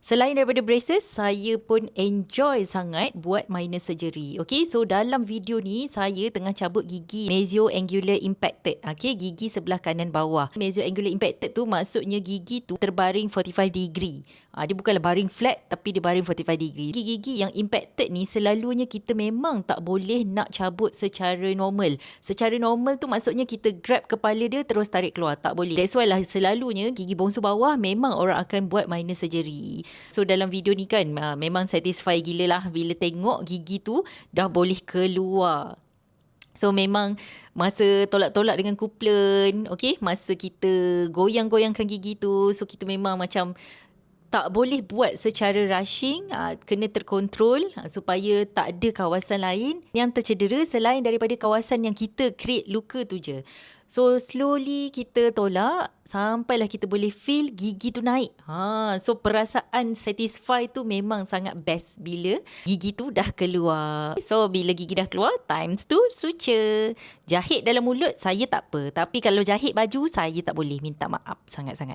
Selain daripada braces, saya pun enjoy sangat buat minor surgery. Okay, so dalam video ni saya tengah cabut gigi mesioangular impacted. Okay, gigi sebelah kanan bawah. Mesioangular impacted tu maksudnya gigi tu terbaring 45 degree. Dia bukanlah baring flat tapi dia baring 45 degree. Gigi-gigi yang impacted ni selalunya kita memang tak boleh nak cabut secara normal. Secara normal tu maksudnya kita grab kepala dia terus tarik keluar. Tak boleh. That's why lah selalunya gigi bongsu bawah memang orang akan buat minor surgery. So dalam video ni kan memang satisfy gila lah bila tengok gigi tu dah boleh keluar. So memang masa tolak-tolak dengan kuplen, okay, masa kita goyang-goyangkan gigi tu, so kita memang macam tak boleh buat secara rushing, kena terkontrol supaya tak ada kawasan lain yang tercedera selain daripada kawasan yang kita create luka tu je. So slowly kita tolak sampailah kita boleh feel gigi tu naik. So perasaan satisfy tu memang sangat best bila gigi tu dah keluar. So bila gigi dah keluar, times tu suture. Jahit dalam mulut saya tak apa, tapi kalau jahit baju saya tak boleh, minta maaf sangat-sangat.